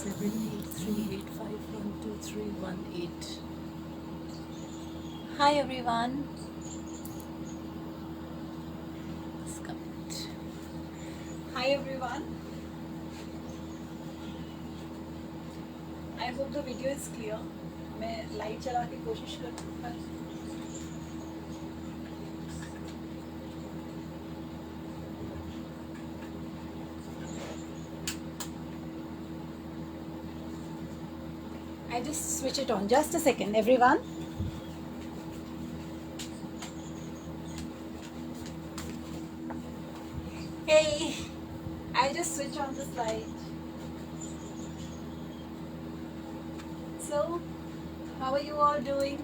78385123118. Hi everyone. Hi everyone. I hope the video is clear. मैं light चला के कोशिश करूँ I just switch it on. Just a second, everyone. Hey, I just switch on the slide. So, how are you all doing?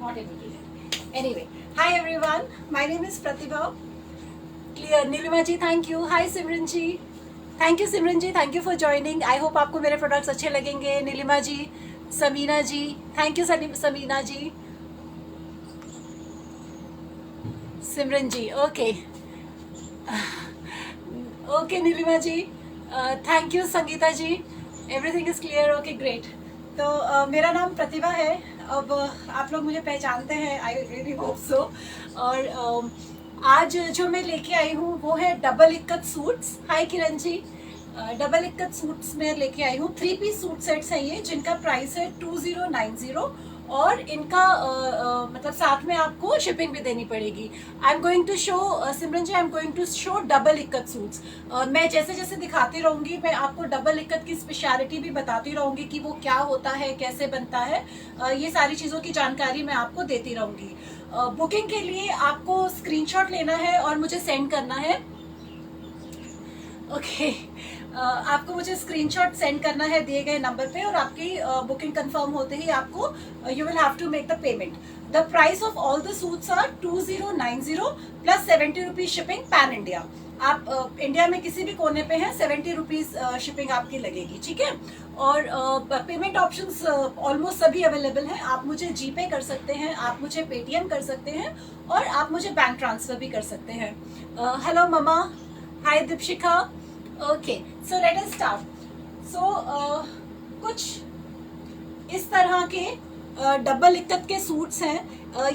Not able to hear. Anyway, hi everyone. My name is Pratibha. Clear. Nilima ji, thank you. Hi Simran ji. Thank you Simran ji, thank you for joining. I hope आपको मेरे products अच्छे लगेंगे. Neelima ji, Sameena ji, thank you Sameena ji, Simran ji. Okay okay Neelima ji, thank you Sangeeta ji. Everything is clear. Okay great. तो मेरा नाम प्रतिभा है. अब आप लोग मुझे पहचानते हैं, आई रियली होप सो. और आज जो मैं लेके आई हूँ वो है डबल इक्कत सूट्स. हाय किरण जी. डबल इक्कत सूट्स में लेके आई हूँ. 3 पीस सूट सेट्स हैं ये, जिनका प्राइस है 2090 और इनका मतलब साथ में आपको शिपिंग भी देनी पड़ेगी. I am going to show Simran ji, I am going to show double ikat suits. मैं जैसे जैसे दिखाती रहूंगी मैं आपको डबल इक्कत की स्पेशलिटी भी बताती रहूंगी कि वो क्या होता है, कैसे बनता है. ये सारी चीज़ों की जानकारी मैं आपको देती रहूंगी. बुकिंग के लिए आपको स्क्रीनशॉट लेना है और मुझे सेंड करना है. ओके आपको मुझे स्क्रीनशॉट सेंड करना है दिए गए नंबर पे, और आपकी बुकिंग कंफर्म होते ही आपको you will have to make the payment. The price of all the suits are 2090 plus 70 rupees shipping pan India. आप इंडिया में किसी भी कोने पे हैं 70 रुपीज शिपिंग आपकी लगेगी. ठीक है. और पेमेंट ऑप्शंस ऑलमोस्ट सभी अवेलेबल हैं. आप मुझे जीपे कर सकते हैं, आप मुझे पेटीएम कर सकते हैं, और आप मुझे बैंक ट्रांसफर भी कर सकते हैं. Hello mama. Hi Deepshikha. Okay so let us start. So कुछ इस तरह के डबल इक्कत के सूट्स हैं.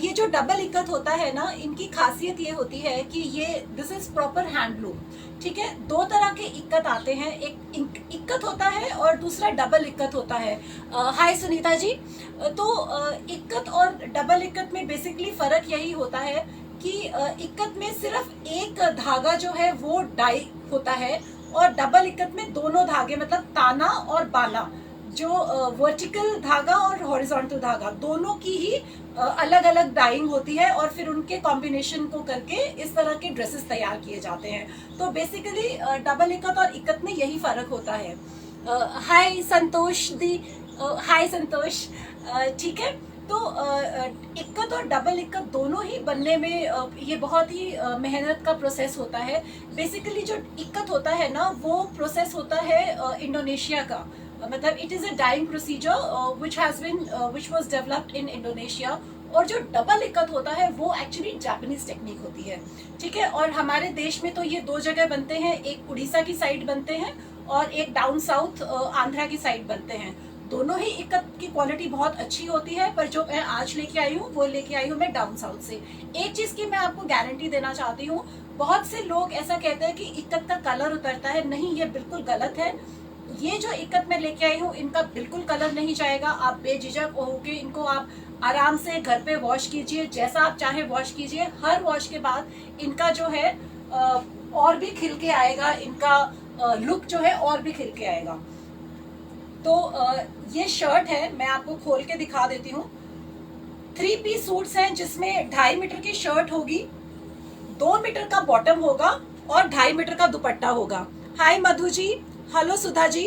ये जो डबल इक्कत होता है ना, इनकी खासियत ये होती है कि ये दिस इज प्रॉपर हैंडलूम. ठीक है. 2 तरह के इक्कत आते हैं. एक इक्कत होता है और दूसरा डबल इक्कत होता है. हाय सुनीता जी. तो इक्कत और डबल इक्कत में बेसिकली फर्क यही होता है कि इक्कत में सिर्फ एक धागा जो है वो डाई होता है, और डबल इक्कत में दोनों धागे मतलब ताना और बाना, जो वर्टिकल धागा और हॉरिजॉन्टल धागा, दोनों की ही अलग अलग डाइंग होती है, और फिर उनके कॉम्बिनेशन को करके इस तरह के ड्रेसेस तैयार किए जाते हैं. तो बेसिकली डबल इक्कत और इक्कत में यही फर्क होता है. हाय संतोष दी. हाय संतोष. ठीक है. तो इक्कत और डबल इक्कत दोनों ही बनने में ये बहुत ही मेहनत का प्रोसेस होता है. बेसिकली जो इक्कत होता है ना, वो प्रोसेस होता है इंडोनेशिया का. मतलब it is a dyeing procedure which was developed in Indonesia. और जो डबल इक्कत होता है वो एक्चुअली जापानीज टेक्निक होती है. ठीक है. और हमारे देश में तो ये 2 जगह बनते हैं. एक उड़ीसा की साइड बनते हैं और एक डाउन साउथ आंध्रा की साइड बनते हैं. दोनों ही इक्कत की क्वालिटी बहुत अच्छी होती है, पर जो मैं आज लेके आई हूँ वो लेके आई हूँ मैं डाउन साउथ से. एक चीज की मैं आपको गारंटी देना चाहती हूँ. बहुत से लोग ऐसा कहते हैं कि इक्कत का कलर उतरता है. नहीं, ये बिल्कुल गलत है. ये जो इक्कत मैं लेके आई हूँ इनका बिल्कुल कलर नहीं जाएगा. आप बेझिझक होके इनको आप आराम से घर पे वॉश कीजिए, जैसा आप चाहे वॉश कीजिए. हर वॉश के बाद इनका जो है और भी खिल के आएगा. इनका लुक जो है और भी खिल के आएगा. तो ये शर्ट है, मैं आपको खोल के दिखा देती हूँ. 3 पीस सूट्स हैं जिसमें 2.5 मीटर की शर्ट होगी, 2 मीटर का बॉटम होगा और 2.5 मीटर का दुपट्टा होगा. हाय मधु जी. हेलो सुधा जी.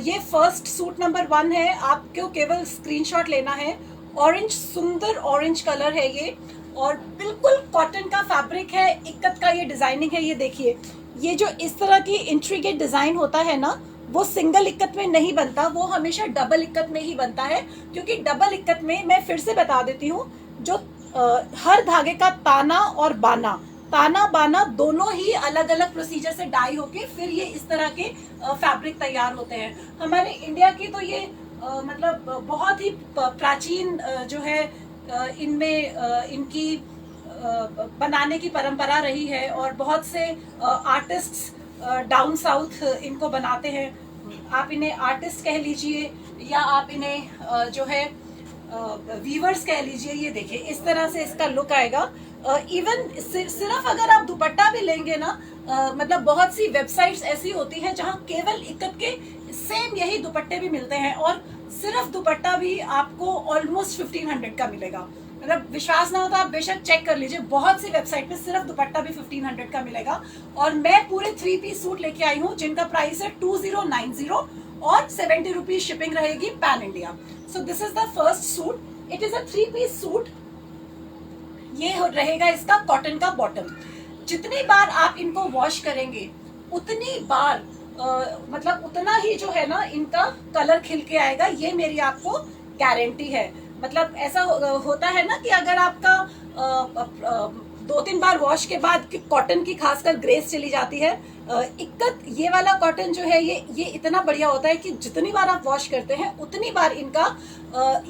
ये फर्स्ट सूट नंबर 1 है. आपको केवल स्क्रीनशॉट लेना है. ऑरेंज, सुंदर ऑरेंज कलर है ये, और बिल्कुल कॉटन का फैब्रिक है. इक्कत का ये डिजाइनिंग है. ये देखिए, ये जो इस तरह की इंट्रिकेट डिजाइन होता है ना, वो सिंगल इक्कत में नहीं बनता, वो हमेशा डबल इक्कत में ही बनता है. क्योंकि डबल इक्कत में, मैं फिर से बता देती हूँ, जो हर धागे का ताना और बाना, ताना बाना दोनों ही अलग अलग प्रोसीजर से डाई होके फिर ये इस तरह के फैब्रिक तैयार होते हैं। हमारे इंडिया की तो ये मतलब बहुत ही प्राचीन जो है इनमें इनकी बनाने की परंपरा रही है और बहुत से आर्टिस्ट्स डाउन साउथ इनको बनाते हैं। आप इन्हें आर्टिस्ट कह लीजिए या आप इन्हें जो है वीवर्स कह लीजिए। ये देखिए इस तरह से इसका लुक आएगा। इवन सिर्फ अगर आप दुपट्टा भी लेंगे ना, मतलब बहुत सी वेबसाइट्स ऐसी होती हैं जहां केवल इक्कत के सेम यही दुपट्टे भी मिलते हैं और सिर्फ दुपट्टा भी आपको ऑलमोस्ट 1500 का मिलेगा। मतलब विश्वास ना हो तो आप बेशक चेक कर लीजिए, बहुत सी वेबसाइट पे सिर्फ दुपट्टा भी 1500 का मिलेगा। और मैं पूरे 3 पीस सूट लेके आई हूँ जिनका प्राइस है 2090 और 70 रुपीज शिपिंग रहेगी pan India. So this is the first suit, it is a 3 piece suit. ये रहेगा इसका कॉटन का बॉटम। जितनी बार आप इनको वॉश करेंगे उतनी बार मतलब उतना ही जो है ना इनका कलर खिल के आएगा, ये मेरी आपको गारंटी है। मतलब ऐसा होता है ना कि अगर आपका 2-3 बार वॉश के बाद कॉटन की खासकर ग्रेस चली जाती है, इक्कत ये वाला कॉटन जो है ये इतना बढ़िया होता है कि जितनी बार आप वॉश करते हैं उतनी बार इनका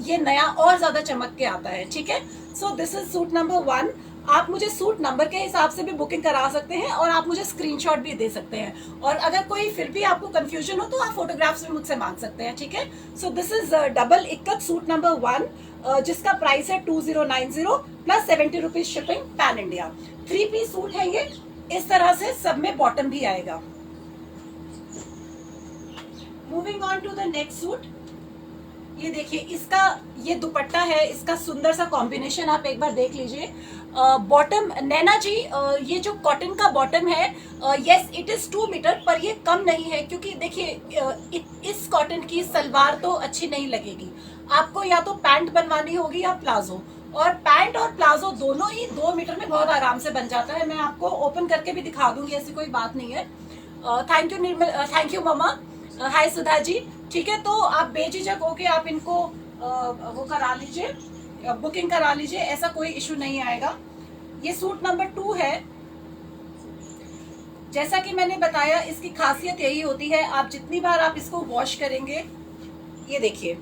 ये नया और ज्यादा चमक के आता है। ठीक है, so this is suit number 1। आप मुझे सूट नंबर के हिसाब से भी बुकिंग करा सकते हैं और आप मुझे स्क्रीनशॉट भी दे सकते हैं। और अगर कोई फिर भी आपको कंफ्यूजन हो तो आप फोटोग्राफ्स भी मुझसे मांग सकते हैं। ठीक है, so this is double ikat suit number 1 जिसका प्राइस है 2090 plus 70 rupees shipping pan India. 3 piece suit है ये, इस तरह से सब में बॉटम भी आएगा। Moving on to the next suit. ये देखिए इसका ये दुपट्टा है, इसका सुंदर सा कॉम्बिनेशन आप एक बार देख लीजिए। बॉटम नैना जी, ये जो कॉटन का बॉटम है, यस इट इज 2 मीटर, पर ये कम नहीं है क्योंकि देखिए इस कॉटन की सलवार तो अच्छी नहीं लगेगी। आपको या तो पैंट बनवानी होगी या प्लाजो, और पैंट और प्लाजो दोनों ही 2 मीटर में बहुत आराम से बन जाता है। मैं आपको ओपन करके भी दिखा दूंगी, ऐसी कोई बात नहीं है। Thank you Nirmal, thank you mama, hi Sudha ji. ठीक है, तो आप बेझिझक होके आप इनको वो करा लीजिए, बुकिंग करा लीजिए, ऐसा कोई इशू नहीं आएगा। ये सूट नंबर 2 है। जैसा कि मैंने बताया इसकी खासियत यही होती है, आप जितनी बार आप इसको वॉश करेंगे, ये देखिए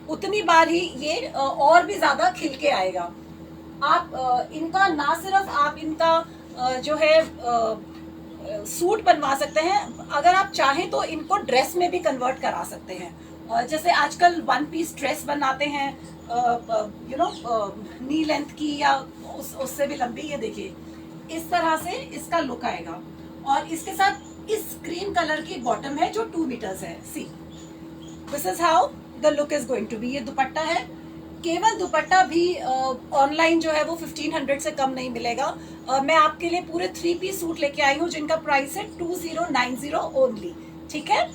उतनी बार ही ये और भी ज्यादा खिल के आएगा। आप इनका ना सिर्फ आप इनका जो है सूट बनवा सकते हैं, अगर आप चाहें तो इनको ड्रेस में भी कन्वर्ट करा सकते हैं। जैसे आजकल 1 पीस ड्रेस बनाते हैं यू नो नी लेंथ की या उससे भी लंबी। ये देखिए इस तरह से इसका लुक आएगा और इसके साथ इस क्रीम कलर की बॉटम है जो 2 मीटर्स है। See this is how the look is going to be. ये दुपट्टा है, केवल दुपट्टा भी ऑनलाइन जो है वो 1500 से कम नहीं मिलेगा। मैं आपके लिए पूरे 3 पीस सूट लेके आई हूँ जिनका प्राइस है 2090 ओनली। ठीक है,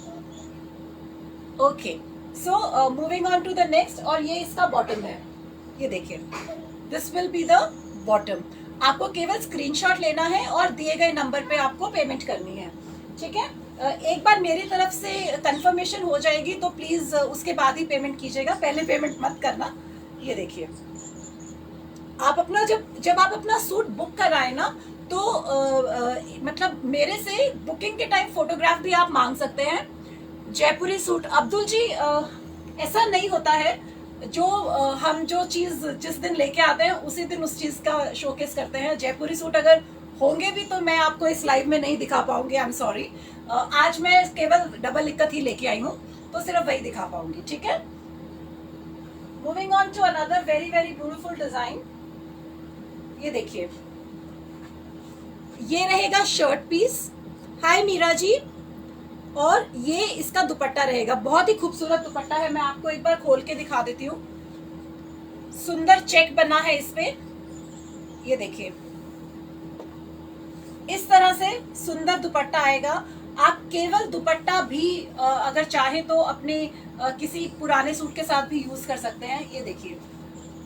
okay, so moving on to the next. और ये इसका बॉटम है, ये देखिए this will be the bottom. आपको केवल स्क्रीनशॉट लेना है और दिए गए नंबर पे आपको पेमेंट करनी है। ठीक है, एक बार मेरी तरफ से कंफर्मेशन हो जाएगी तो प्लीज उसके बाद ही पेमेंट कीजिएगा, पहले पेमेंट मत करना। ये देखिए आप अपना जब आप अपना सूट बुक कराएं ना तो मतलब मेरे से बुकिंग के टाइम फोटोग्राफ भी आप मांग सकते हैं। जयपुरी सूट अब्दुल जी, ऐसा नहीं होता है, जो हम जो चीज जिस दिन लेके आते हैं उसी दिन उस चीज का शोकेस करते हैं। जयपुरी सूट अगर होंगे भी तो मैं आपको इस लाइव में नहीं दिखा पाऊंगी, आई एम सॉरी। आज मैं केवल डबल इक्कत ही लेके आई हूँ तो सिर्फ वही दिखा पाऊंगी। ठीक है, moving on to another very very beautiful design. ये देखिए ये रहेगा shirt piece. Hi Meera ji, और ये इसका दुपट्टा रहेगा, बहुत ही खूबसूरत दुपट्टा है। मैं आपको एक बार खोल के दिखा देती हूँ। सुंदर चेक बना है इस पे, ये देखिए इस तरह से सुंदर दुपट्टा आएगा। आप केवल दुपट्टा भी अगर चाहे तो अपने किसी पुराने सूट के साथ भी यूज कर सकते हैं। ये देखिए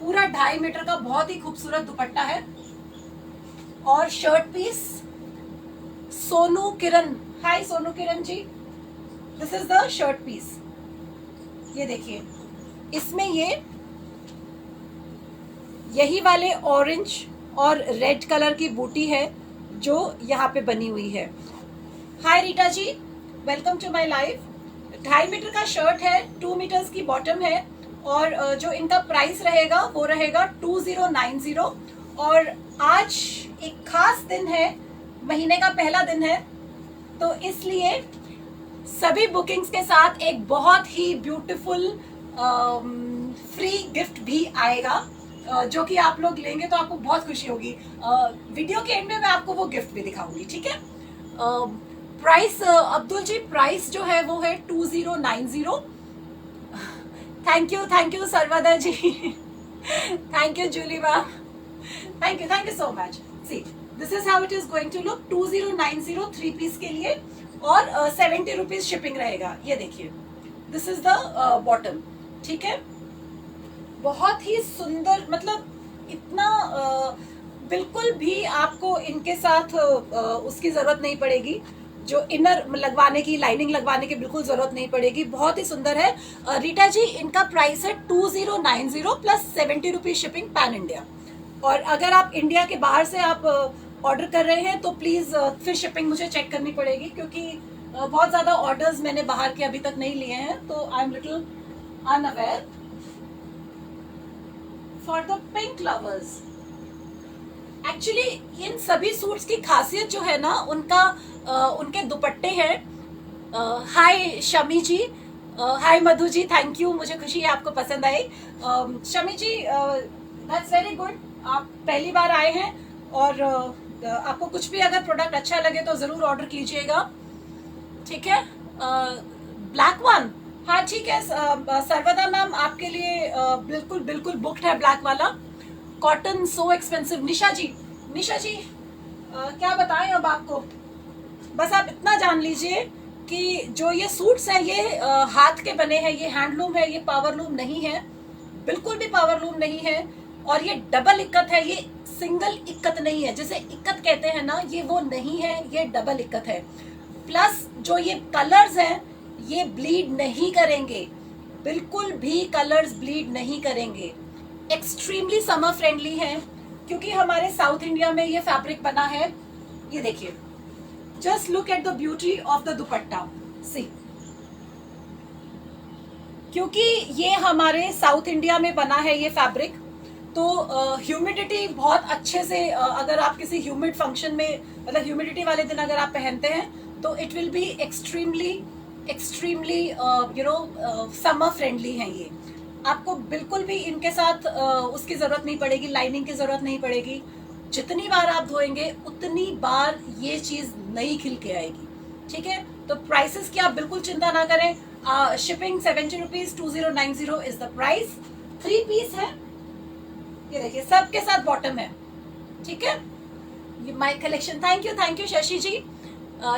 पूरा 2.5 मीटर का बहुत ही खूबसूरत दुपट्टा है। और shirt piece Sonu Kiran, hi Sonu Kiran ji, this is the shirt piece. ये देखिए इसमें ये यही वाले ऑरेंज और रेड कलर की बूटी है जो यहाँ पे बनी हुई है। Hi Reeta ji, welcome to my live. 2.5 metre का शर्ट है, 2 मीटर्स की बॉटम है और जो इनका प्राइस रहेगा वो रहेगा 2090। और आज एक खास दिन है, महीने का पहला दिन है, तो इसलिए सभी बुकिंग्स के साथ एक बहुत ही ब्यूटीफुल फ्री गिफ्ट भी आएगा, जो कि आप लोग लेंगे तो आपको बहुत खुशी होगी। वीडियो के एंड में मैं आपको वो गिफ्ट भी दिखाऊंगी, ठीक है। प्राइस अब्दुल जी, प्राइस जो है वो है 2090। Thank you Sarvada ji. Thank you Julie ma'am, thank you so much. See this is how it is going to look. 2090 3 piece के लिए और 70 रुपीज शिपिंग रहेगा। ये देखिए, दिस इज द बॉटम, ठीक है। बहुत ही सुंदर, मतलब इतना बिल्कुल भी आपको इनके साथ उसकी जरूरत नहीं पड़ेगी, जो इनर लगवाने की, लाइनिंग लगवाने की बिल्कुल जरूरत नहीं पड़ेगी। बहुत ही सुंदर है। रीटा जी, इनका प्राइस है 2090 plus 70 rupees shipping pan India. और अगर आप इंडिया के बाहर से आप ऑर्डर कर रहे हैं तो प्लीज फिर शिपिंग मुझे चेक करनी पड़ेगी, क्योंकि बहुत ज्यादा ऑर्डर्स मैंने बाहर के अभी तक नहीं लिए हैं, तो I am little unaware. For the pink lovers, actually in सभी सूट्स की खासियत जो है ना, उनके दुपट्टे हैं। हाय शमी जी, हाय मधु जी, थैंक यू, मुझे खुशी है आपको पसंद आई। शमी जी, दैट्स वेरी गुड, आप पहली बार आए हैं और आपको कुछ भी अगर प्रोडक्ट अच्छा लगे तो जरूर ऑर्डर कीजिएगा, ठीक है। ब्लैक वन, हाँ ठीक है। सर्वदा मैम आपके लिए बिल्कुल बिल्कुल बुक्ड है ब्लैक वाला। Cotton so expensive. निशा जी, क्या बताएं अब आपको, बस आप इतना जान लीजिए कि जो ये सूट्स हैं ये हाथ के बने हैं, ये हैंडलूम है, ये पावरलूम नहीं है, बिल्कुल भी पावरलूम नहीं है। और ये डबल इक्कत है, ये सिंगल इक्कत नहीं है। जैसे इक्कत कहते हैं ना, ये वो नहीं है, ये डबल इक्कत है। प्लस जो ये कलर्स हैं ये ब्लीड नहीं करेंगे, बिल्कुल भी कलर्स ब्लीड नहीं करेंगे। एक्सट्रीमली समर फ्रेंडली है, क्योंकि हमारे साउथ इंडिया में ये फैब्रिक बना है। ये देखिए, just look at the beauty of the dupatta, see. क्योंकि ये हमारे साउथ इंडिया में बना है ये फैब्रिक, तो ह्यूमिडिटी बहुत अच्छे से, अगर आप किसी ह्यूमिड फंक्शन में, मतलब ह्यूमिडिटी वाले दिन अगर आप पहनते हैं तो it will be extremely summer friendly है ये। आपको बिल्कुल भी इनके साथ उसकी जरूरत नहीं पड़ेगी, लाइनिंग की जरूरत नहीं पड़ेगी। जितनी बार आप धोएंगे उतनी बार ये चीज नई खिल के आएगी, ठीक है। तो प्राइसेस की आप बिल्कुल चिंता ना करें। Shipping 70 rupees, 2090 is the price. 3 piece है, ये देखिए, सबके साथ बॉटम है, ठीक है। ये my collection. Thank you Shashi ji.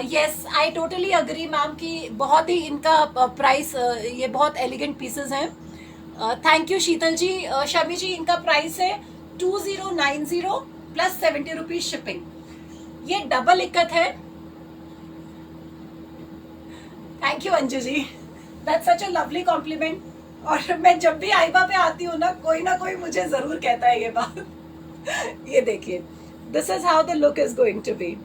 Yes, I totally agree ma'am कि बहुत ही इनका प्राइस, ये बहुत एलिगेंट पीसेस हैं। Thank you Sheetal ji. शमी जी, इनका प्राइस है 2090 प्लस 70 रुपीज शिपिंग। ये डबल इक्कत है। Thank you Anju ji, that's such a lovely compliment. और मैं जब भी आइबा पे आती हूँ ना कोई मुझे जरूर कहता है ये बात। ये देखिए, this is how the look is going to be.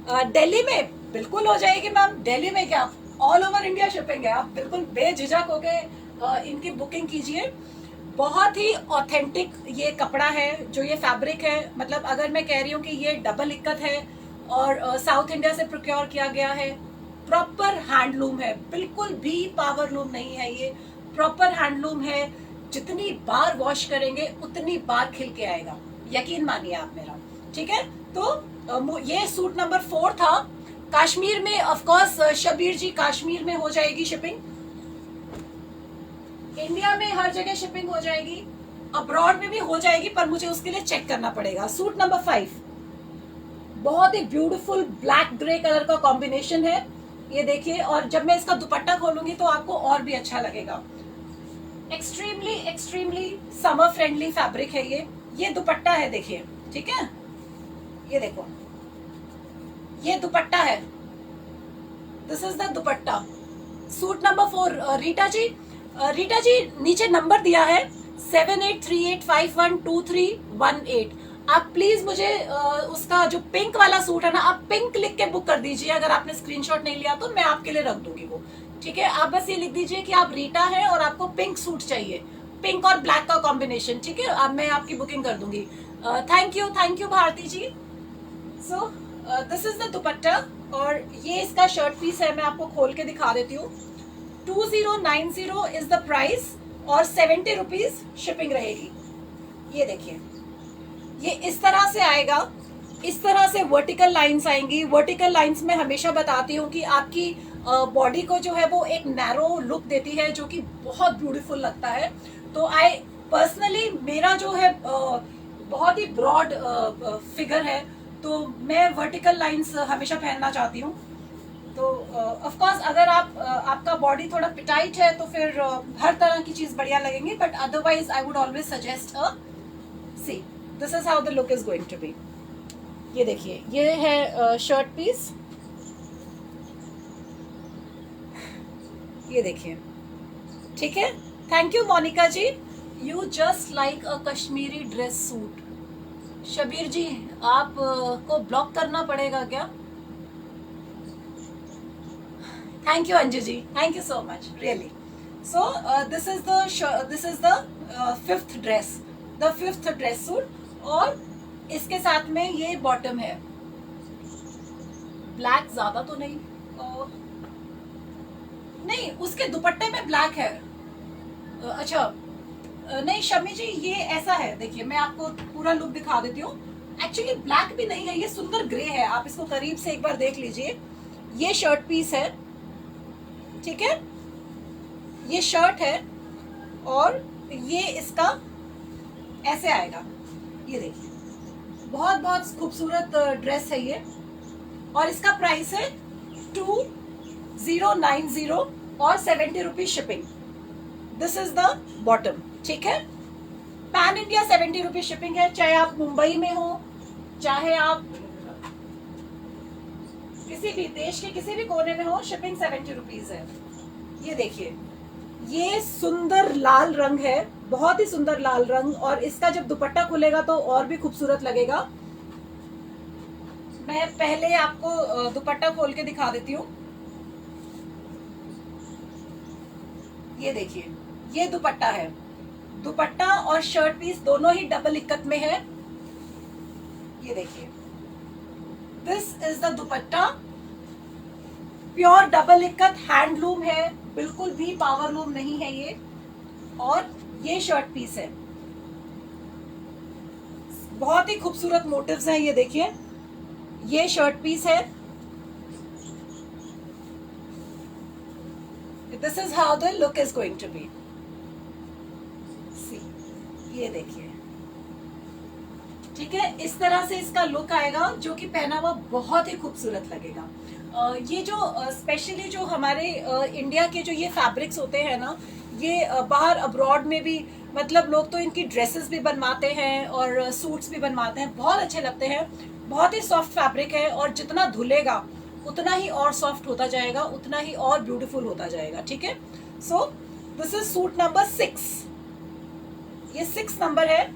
Delhi में बिल्कुल हो जाएगी मैम, दिल्ली में क्या, ऑल ओवर इंडिया शिपिंग है। आप बिल्कुल बेझिझक होके इनकी बुकिंग कीजिए। बहुत ही ऑथेंटिक ये कपड़ा है, जो ये फैब्रिक है। मतलब अगर मैं कह रही हूँ कि ये डबल इक्कत है और साउथ इंडिया से प्रोक्योर किया गया है, प्रॉपर हैंडलूम है, बिल्कुल भी पावरलूम नहीं है, ये प्रॉपर हैंडलूम है। जितनी बार वॉश करेंगे उतनी बार खिल के आएगा, यकीन मानिए आप मेरा, ठीक है। तो ये सूट नंबर 4 था। कश्मीर में ऑफ कोर्स शबीर जी, कश्मीर में हो जाएगी शिपिंग, इंडिया में हर जगह शिपिंग हो जाएगी, अब्रॉड में भी हो जाएगी, पर मुझे उसके लिए चेक करना पड़ेगा। सूट नंबर 5 बहुत ही ब्यूटीफुल ब्लैक ग्रे कलर का कॉम्बिनेशन है, ये देखिए। और जब मैं इसका दुपट्टा खोलूंगी तो आपको और भी अच्छा लगेगा। एक्सट्रीमली समर फ्रेंडली फैब्रिक है ये दुपट्टा है, देखिए, ठीक है। ये देखो, ये दुपट्टा है, this is the dupatta. Suit number 4 Reeta ji नीचे नंबर दिया है 7838512318। आप प्लीज मुझे उसका जो पिंक वाला सूट है ना, आप पिंक लिख के बुक कर दीजिए। अगर आपने स्क्रीनशॉट नहीं लिया तो मैं आपके लिए रख दूंगी वो, ठीक है। आप बस ये लिख दीजिए कि आप रीटा है और आपको पिंक सूट चाहिए, पिंक और ब्लैक का कॉम्बिनेशन, ठीक है। अब मैं आपकी बुकिंग कर दूंगी। Thank you Bharti ji. So this is the dupatta और ये इसका शर्ट पीस है। मैं आपको खोल के दिखा देती हूँ। 2090 इज द प्राइस और 70 रुपीज शिपिंग रहेगी। ये देखिए, ये इस तरह से आएगा। इस तरह से वर्टिकल लाइंस आएंगी। वर्टिकल लाइंस में हमेशा बताती हूँ कि आपकी बॉडी को जो है वो एक नैरो लुक देती है, जो कि बहुत ब्यूटीफुल लगता है। तो आई पर्सनली, मेरा जो है बहुत ही ब्रॉड फिगर है, तो मैं वर्टिकल लाइंस हमेशा पहनना चाहती हूँ। तो ऑफ कोर्स अगर आपका बॉडी थोड़ा पिटाइट है तो फिर हर तरह की चीज बढ़िया लगेंगी, but otherwise I would always suggest see this is how the look is going to be. ये देखिए, ये है शर्ट पीस। ये देखिए, ठीक है। Thank you Monika ji. You just like a Kashmiri dress suit. Shabir ji, आप को ब्लॉक करना पड़ेगा क्या? Thank you Anju ji, thank you so much, really. So this is the fifth dress, the fifth dress suit. और इसके साथ में ये बॉटम है। ब्लैक ज्यादा तो नहीं, नहीं उसके दुपट्टे में ब्लैक है। अच्छा नहीं शमी जी, ये ऐसा है, देखिए मैं आपको पूरा लुक दिखा देती हूँ। एक्चुअली ब्लैक भी नहीं है, ये सुंदर ग्रे है। आप इसको करीब से एक बार देख लीजिए। ये शर्ट पीस है, ठीक है। ये शर्ट है और ये इसका ऐसे आएगा। ये देखिए, बहुत बहुत खूबसूरत ड्रेस है ये और इसका प्राइस है 2090 और 70 rupees shipping. This is the bottom, ठीक है। पैन इंडिया 70 रुपीज शिपिंग है, चाहे आप मुंबई में हो, चाहे आप किसी भी देश के किसी भी कोने में हो, शिपिंग 70 रुपीज है। ये देखिए, ये सुंदर लाल रंग है, बहुत ही सुंदर लाल रंग, और इसका जब दुपट्टा खुलेगा तो और भी खूबसूरत लगेगा। मैं पहले आपको दुपट्टा खोल के दिखा देती हूँ। ये देखिए, ये दुपट्टा है। दुपट्टा और शर्ट पीस दोनों ही डबल इक्कत में है। ये देखिए, this is the dupatta, pure double ikat, handloom है, बिल्कुल भी पावर लूम नहीं है ये। और ये शर्ट पीस है, बहुत ही खूबसूरत मोटिव्स हैं। ये देखिए, ये शर्ट पीस है। This is how the look is going to be. ये देखिए, ठीक है, इस तरह से इसका लुक आएगा, जो कि पहना हुआ बहुत ही खूबसूरत लगेगा। ये जो स्पेशली जो हमारे इंडिया के जो ये फैब्रिक्स होते हैं ना, ये बाहर अब्रॉड में भी, मतलब लोग तो इनकी ड्रेसेस भी बनवाते हैं और सूट्स भी बनवाते हैं, बहुत अच्छे लगते हैं। बहुत ही सॉफ्ट फैब्रिक है और जितना धुलेगा उतना ही और सॉफ्ट होता जाएगा, उतना ही और ब्यूटीफुल होता जाएगा, ठीक है। So this is suit number 6। ये 6 नंबर है।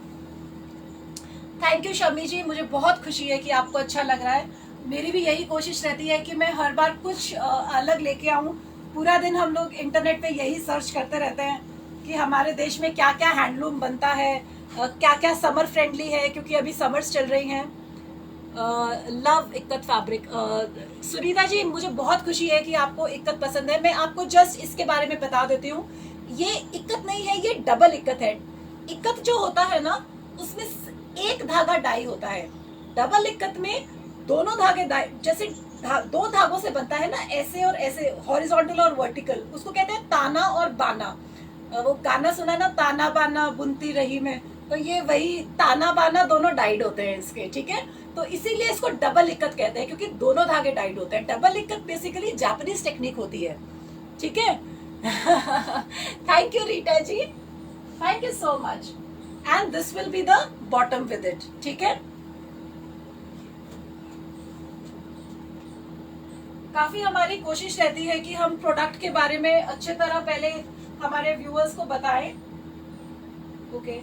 थैंक यू शमी जी, मुझे बहुत खुशी है कि आपको अच्छा लग रहा है। मेरी भी यही कोशिश रहती है कि मैं हर बार कुछ अलग लेके आऊँ। पूरा दिन हम लोग इंटरनेट पे यही सर्च करते रहते हैं कि हमारे देश में क्या क्या हैंडलूम बनता है, क्या क्या समर फ्रेंडली है, क्योंकि अभी समर्स चल रही हैं। Love ikat fabric. सुनीता जी, मुझे बहुत खुशी है कि आपको इक्कत पसंद है। मैं आपको जस्ट इसके बारे में बता देती हूँ, ये इक्कत नहीं है, ये डबल इक्कत है। इक्कत जो होता है ना, उसमें एक धागा डाई होता है। डबल इक्कत में दोनों धागे डाई, जैसे दो धागों से बनता है ना, ऐसे और ऐसे, हॉरिजॉन्टल और वर्टिकल, उसको कहते हैं ताना और बाना। वो गाना सुना ना, ताना बाना बुनती रही में, तो ये वही ताना बाना दोनों डाइड होते हैं इसके, ठीक है। तो इसीलिए इसको डबल इक्कत कहते हैं, क्योंकि दोनों धागे डाइड होते हैं। Double ikat basically Japanese technique होती है, ठीक है। Thank you Rita ji, thank you so much. And this will be the bottom with it, ठीक है। काफी हमारी कोशिश रहती है कि हम प्रोडक्ट के बारे में अच्छे तरह पहले हमारे व्यूअर्स को बताएं। ओके,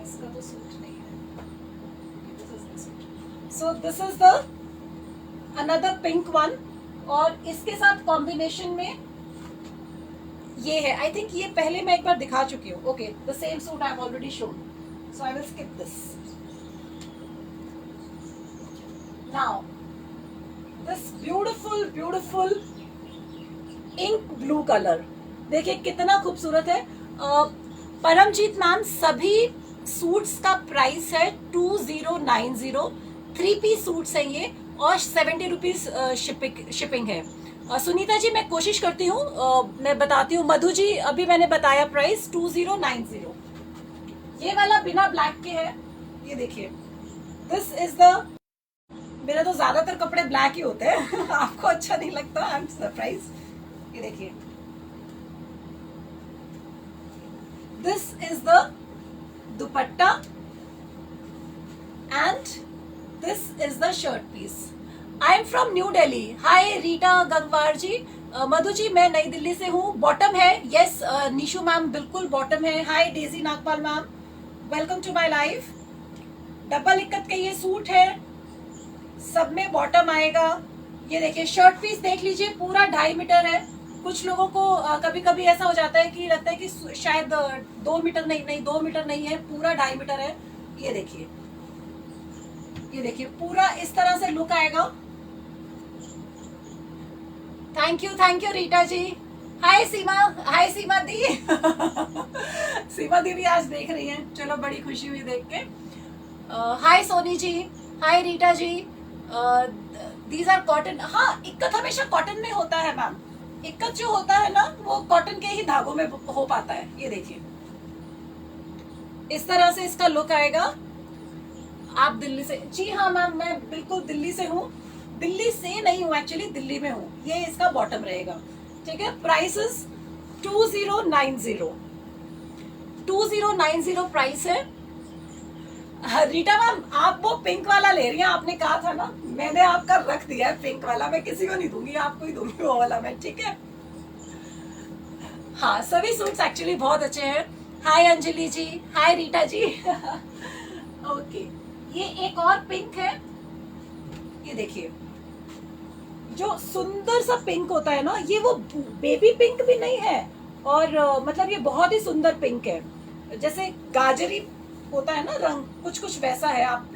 इसका तो सूट नहीं है, this is the suit. So this is the another pink one, और इसके साथ कॉम्बिनेशन में ये है। आई थिंक ये पहले मैं एक बार दिखा चुकी हूँ। Okay, the same suit I have already shown, so I will skip this. Now this beautiful beautiful ink blue colour, देखिए कितना खूबसूरत है। परमजीत मैम, सभी सूट्स का प्राइस है 2090, 3 पीस सूट्स हैं ये, और 70 रुपीज शिपिंग है। सुनीता जी, मैं कोशिश करती हूँ, मैं बताती हूँ। मधु जी, अभी मैंने बताया प्राइस 2090। ये वाला बिना ब्लैक के है, ये देखिए, दिस इज द, मेरा तो ज्यादातर कपड़े ब्लैक ही होते हैं आपको अच्छा नहीं लगता, आई एम सरप्राइज। ये देखिए, this is the dupatta and this is the shirt piece. I am from New Delhi. Hi Rita Gangwar ji. Madhu ji, मैं नई दिल्ली से हूँ। बॉटम है, यस निशु मैम, बिल्कुल बॉटम है। Hi Daisy Nagpal ma'am, welcome to my life. Double ikat का ये सूट है, सब में बॉटम आएगा। ये देखिए, शर्ट पीस देख लीजिए, पूरा 2.5 मीटर है। कुछ लोगों को कभी कभी ऐसा हो जाता है कि लगता है कि शायद 2 मीटर नहीं 2 मीटर नहीं है, पूरा 2.5 मीटर है। ये देखिए, ये देखिए, पूरा इस तरह से लुक आएगा। थैंक यू रीटा जी। हाय सीमा दी सीमा दी भी आज देख रही हैं, चलो बड़ी खुशी हुई देख के। Hi Soni ji, hi Reeta ji. These are cotton. हाँ, इक्कत हमेशा कॉटन में होता है मैम, इक्कत जो होता है ना वो कॉटन के ही धागों में हो पाता है। ये देखिए, इस तरह से इसका लुक आएगा। आप दिल्ली से? जी हाँ मैम, मैं बिल्कुल दिल्ली से हूँ। दिल्ली से नहीं हूँ एक्चुअली, दिल्ली में हूँ। ये इसका बॉटम रहेगा, ठीक है। प्राइस इज 2090 प्राइस है। रीटा मैम, आप वो पिंक वाला ले रही हैं, आपने कहा था ना, मैंने आपका रख दिया है पिंक वाला, मैं किसी को नहीं दूंगी, आपको ही दूंगी वो वाला मैं, ठीक है। हाँ, सभी सूट्स एक्चुअली बहुत अच्छे हैं। हाय अंजलि जी, हाय रीटा जी ओके, ये एक और पिंक है। ये देखिए, जो सुंदर सा पिंक होता है ना, ये वो बेबी पिंक भी नहीं है, और मतलब ये बहुत ही सुंदर पिंक है, जैसे गाजरी होता है ना रंग, कुछ कुछ वैसा है। आप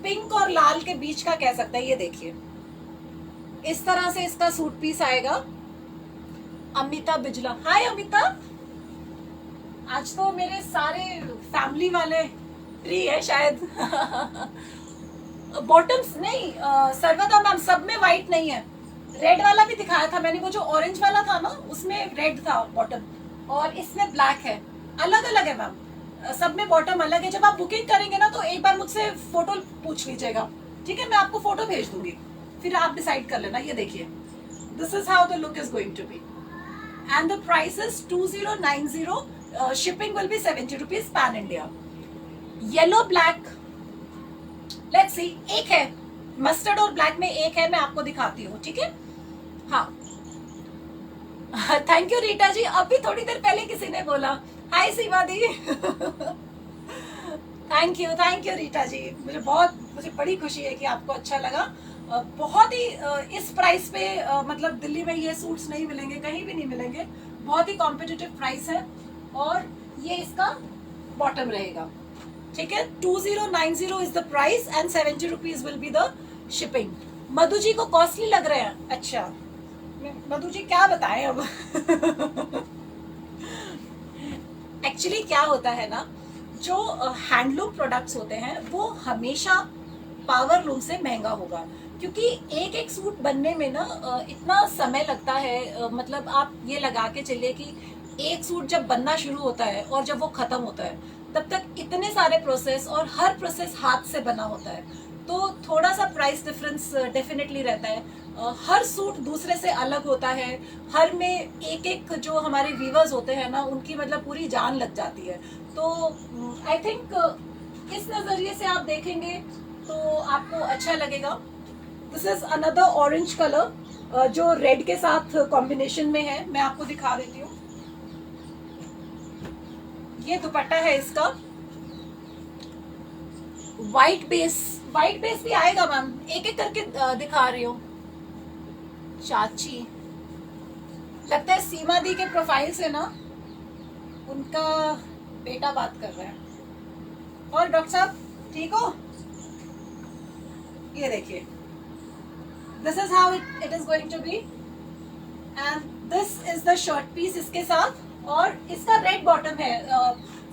पिंक और लाल के बीच का कह सकते हैं। ये देखिए, इस तरह से इसका सूट पीस आएगा। अमिता बिजला, हाय अमिता। आज तो मेरे सारे फैमिली वाले फ्री है शायद बॉटम्स नहीं, सर्वदा मैम, सब में व्हाइट नहीं है। रेड वाला भी दिखाया था मैंने, वो जो ऑरेंज वाला था ना, उसमें रेड था बॉटम, और इसमें ब्लैक है। अलग अलग है मैम, सब में बॉटम अलग है। जब आप बुकिंग करेंगे ना, तो एक बार मुझसे फोटो पूछ लीजिएगा, ठीक है। मैं आपको फोटो भेज दूंगी, फिर आप डिसाइड कर लेना। ये देखिए, this is how the look is going to be, and the price is 2090। Shipping will be 70 rupees pan India. Yellow black, let's see, एक है मस्टर्ड और ब्लैक में, एक है, मैं आपको दिखाती हूँ, ठीक है। हाँ, थैंक यू रीटा जी। अभी थोड़ी देर पहले किसी ने बोला हाय सीमा दी थैंक यू रीटा जी। मुझे बड़ी खुशी है कि आपको अच्छा लगा। बहुत ही इस प्राइस पे मतलब दिल्ली में ये सूट्स नहीं मिलेंगे, कहीं भी नहीं मिलेंगे। बहुत ही कॉम्पिटिटिव प्राइस है, और ये इसका बॉटम रहेगा, ठीक है। 2090 is the price and 70 rupees will be the shipping. Madhu ji को कॉस्टली लग रहे हैं? अच्छा, मधु जी क्या बताएं अब एक्चुअली क्या होता है ना, जो हैंडलूम प्रोडक्ट्स होते हैं वो हमेशा पावर लूम से महंगा होगा, क्योंकि एक एक सूट बनने में ना इतना समय लगता है। मतलब आप ये लगा के चलिए कि एक सूट जब बनना शुरू होता है और जब वो खत्म होता है, तब तक इतने सारे प्रोसेस, और हर प्रोसेस हाथ से बना होता है, तो थोड़ा सा प्राइस डिफरेंस डेफिनेटली रहता है। हर सूट दूसरे से अलग होता है, हर में एक एक जो हमारे वीवर्स होते हैं ना, उनकी मतलब पूरी जान लग जाती है। तो आई थिंक इस नज़रिए से आप देखेंगे तो आपको अच्छा लगेगा। This is another orange colour जो रेड के साथ कॉम्बिनेशन में है, मैं आपको दिखा देती हूँ। ये दुपट्टा है इसका, व्हाइट बेस भी आएगा मैम, एक एक करके दिखा रही हूँ। चाची, लगता है सीमा दी के प्रोफाइल से ना उनका बेटा बात कर रहा है। और डॉक्टर साहब ठीक हो? ये देखिए, this is how it is going to be, and this is the shirt piece इसके साथ, और इसका रेड बॉटम है।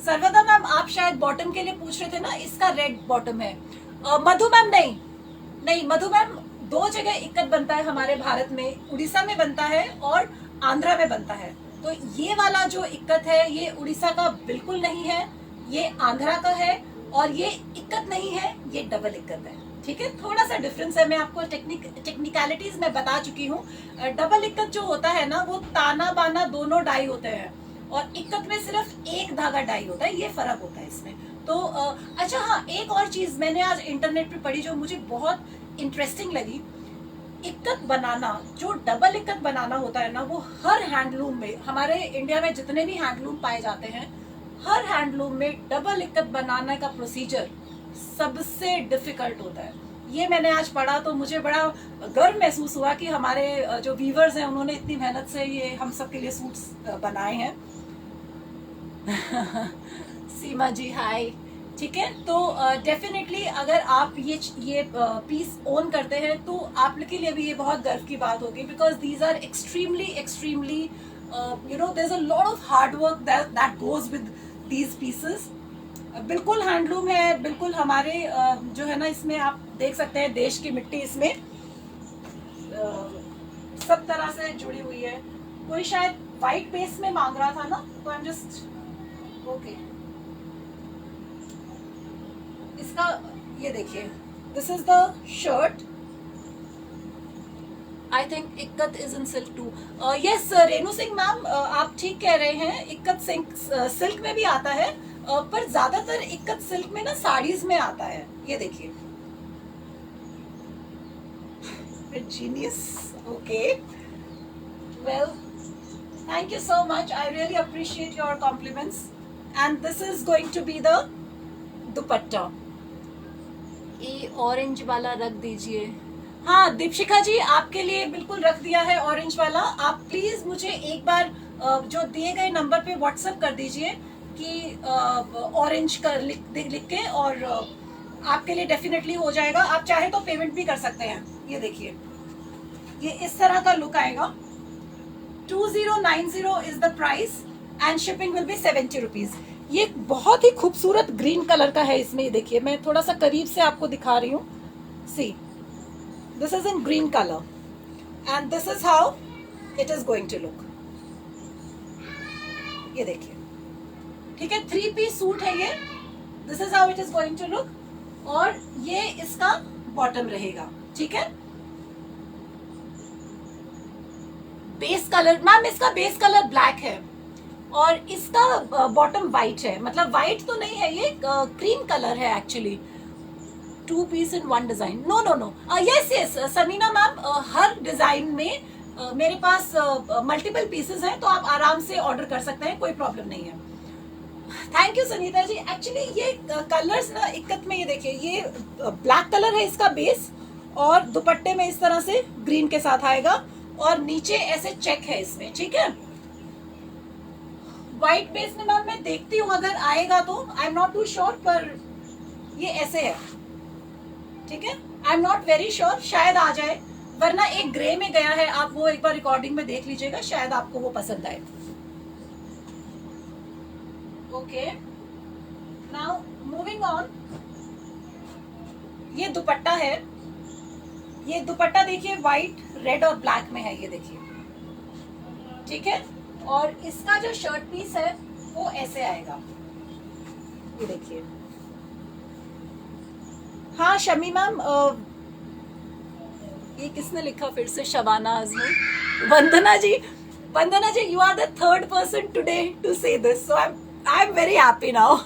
सर्वदा मैम आप शायद बॉटम के लिए पूछ रहे थे ना, इसका रेड बॉटम है। मधु मैम नहीं मधु मैम, दो जगह इक्कत बनता है हमारे भारत में, उड़ीसा में बनता है और आंध्रा में बनता है। तो ये वाला जो इक्कत है ये उड़ीसा का बिल्कुल नहीं है, ये आंध्रा का है, और ये इक्कत नहीं है, ये डबल इक्कत है। ठीक है, थोड़ा सा डिफरेंस है, मैं आपको टेक्निकलिटीज में बता चुकी हूँ। डबल इक्कत जो होता है ना, वो ताना बाना दोनों डाई होते हैं, और इक्कत में सिर्फ एक धागा डाई होता है, ये फर्क होता है इसमें। तो अच्छा हाँ, एक और चीज मैंने आज इंटरनेट पे पढ़ी जो मुझे बहुत इंटरेस्टिंग लगी। इक्कत बनाना, जो डबल इक्कत बनाना होता है ना, वो हर हैंडलूम में, हमारे इंडिया में जितने भी हैंडलूम पाए जाते हैं, हर हैंडलूम में डबल इक्कत बनाने का प्रोसीजर सबसे डिफिकल्ट होता है। ये मैंने आज पढ़ा तो मुझे बड़ा गर्व महसूस हुआ कि हमारे जो वीवर्स हैं उन्होंने इतनी मेहनत से ये हम सब के लिए सूट्स बनाए हैं। सीमा जी हाय। ठीक है, तो डेफिनेटली अगर आप ये पीस ओन करते हैं तो आप के लिए भी ये बहुत गर्व की बात होगी, because these are extremely you know there is a lot of hard work that goes with these pieces. बिल्कुल हैंडलूम है, बिल्कुल हमारे जो है ना, इसमें आप देख सकते हैं देश की मिट्टी इसमें सब तरह से जुड़ी हुई है। कोई शायद व्हाइट बेस में मांग रहा था ना, तो आई एम जस्ट ओके। इसका ये देखिए, this is the shirt. I think ikat is in silk too. Yes Renu Singh ma'am, आप ठीक कह रहे हैं, इक्कत सिल्क में भी आता है, पर ज्यादातर इक्कत सिल्क में ना साड़ीज में आता है। ये देखिए, genius. Okay, well thank you so much, I really appreciate your compliments. And this is going to be the dupatta. ये ऑरेंज वाला रख दीजिए। हाँ दीपशिखा जी, आपके लिए बिल्कुल रख दिया है ऑरेंज वाला। आप प्लीज मुझे एक बार जो दिए गए नंबर पे व्हाट्सएप कर दीजिए कि ऑरेंज कर लिख के, और आपके लिए डेफिनेटली हो जाएगा। आप चाहे तो पेमेंट भी कर सकते हैं। ये देखिए, ये इस तरह का लुक आएगा। 2090 is the price and shipping will be 70 rupees. ये बहुत ही खूबसूरत ग्रीन कलर का है इसमें। ये देखिए, मैं थोड़ा सा करीब से आपको दिखा रही हूँ। See, this is in green colour and this is how it is going to look. ये देखिए, ठीक है, 3 पीस सूट है ये। This is how it is going to look, और ये इसका बॉटम रहेगा। ठीक है, बेस कलर मैम, इसका बेस कलर ब्लैक है और इसका बॉटम वाइट है। मतलब वाइट तो नहीं है, ये क्रीम कलर है actually. 2 piece in 1 design. No, yes Sameena ma'am, हर डिजाइन में मेरे पास मल्टीपल पीसेस हैं, तो आप आराम से ऑर्डर कर सकते हैं, कोई प्रॉब्लम नहीं है। Thank you Sanita ji. Actually ये कलर्स ना इक्कत में, ये देखिए, ये ब्लैक कलर है इसका बेस, और दुपट्टे में इस तरह से ग्रीन के साथ आएगा, और नीचे ऐसे चेक है इसमें। ठीक है, व्हाइट बेस में मैम मैं देखती हूँ अगर आएगा तो, I am not too sure, पर ये ऐसे है। ठीक है, I am not very sure, शायद आ जाए, वरना एक ग्रे में गया है, आप वो एक बार रिकॉर्डिंग में देख लीजिएगा, शायद आपको वो पसंद आए। Okay, now moving on. ये दुपट्टा है, ये दुपट्टा देखिए व्हाइट, रेड और ब्लैक में है। ये देखिए, ठीक है, और इसका जो शर्ट पीस है वो ऐसे आएगा। ये देखिए। हाँ शमी मैम, ये किसने लिखा फिर से? Shabana Azmi. Vandana ji, you are the 3rd person today to say this, so I am very happy now.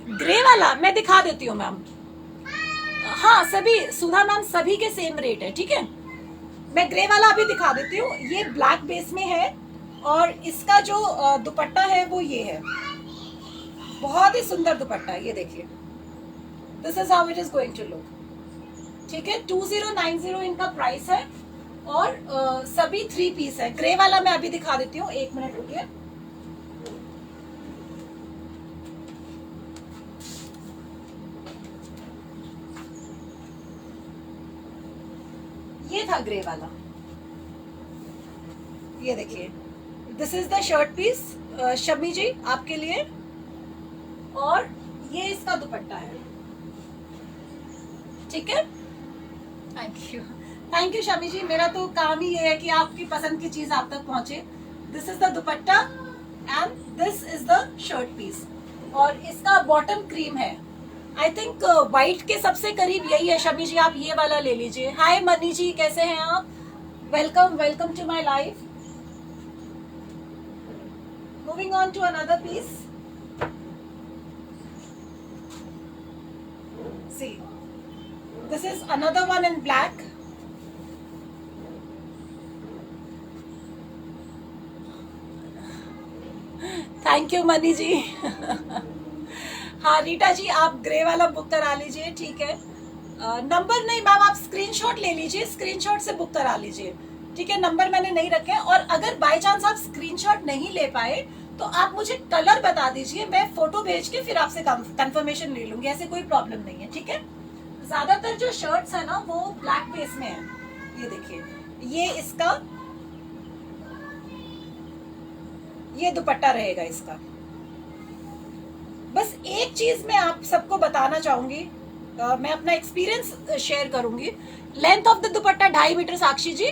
Grey वाला मैं दिखा देती हूँ मैम। हाँ सभी, सुधा मैम, सभी के सेम रेट है। ठीक है, मैं ग्रे वाला अभी दिखा देती हूँ। ये ब्लैक बेस में है और इसका जो दुपट्टा है वो ये है, बहुत ही सुंदर दुपट्टा है, ये देखिए, this is how it is going to look. ठीक है, 2090 इनका प्राइस है और सभी 3 पीस है। ग्रे वाला मैं अभी दिखा देती हूँ, 1 मिनट रुकिए। ये था ग्रे वाला, ये देखिए, this is the shirt piece Shami ji आपके लिए, और ये इसका दुपट्टा है। ठीक है, थैंक यू शमी जी, मेरा तो काम ही ये है कि आपकी पसंद की चीज आप तक पहुंचे। This is the dupatta and this is the shirt piece, और इसका बॉटम क्रीम है। आई थिंक व्हाइट के सबसे करीब यही है। शमी जी आप ये वाला ले लीजिए। हाय मनी जी, कैसे हैं आप? Welcome welcome to my life. Moving on to another piece. See, this is another one in black. Thank you Mani ji. हाँ रीटा जी, आप ग्रे वाला बुक करा लीजिए। ठीक है, नंबर नहीं मैम, आप स्क्रीनशॉट ले लीजिए, स्क्रीनशॉट से बुक करा लीजिए। ठीक है, नंबर मैंने नहीं रखे। और अगर बाय चांस आप स्क्रीनशॉट नहीं ले पाए तो आप मुझे कलर बता दीजिए, मैं फोटो भेज के फिर आपसे कंफर्मेशन ले लूंगी, ऐसे कोई प्रॉब्लम नहीं है। ठीक है, ज्यादातर जो शर्ट्स है ना वो ब्लैक बेस में है। ये देखिए, ये इसका ये दुपट्टा रहेगा इसका। बस एक चीज मैं आप सबको बताना चाहूंगी, मैं अपना एक्सपीरियंस शेयर करूंगी। Length of the dupatta 2.5 metre. Sakshi ji,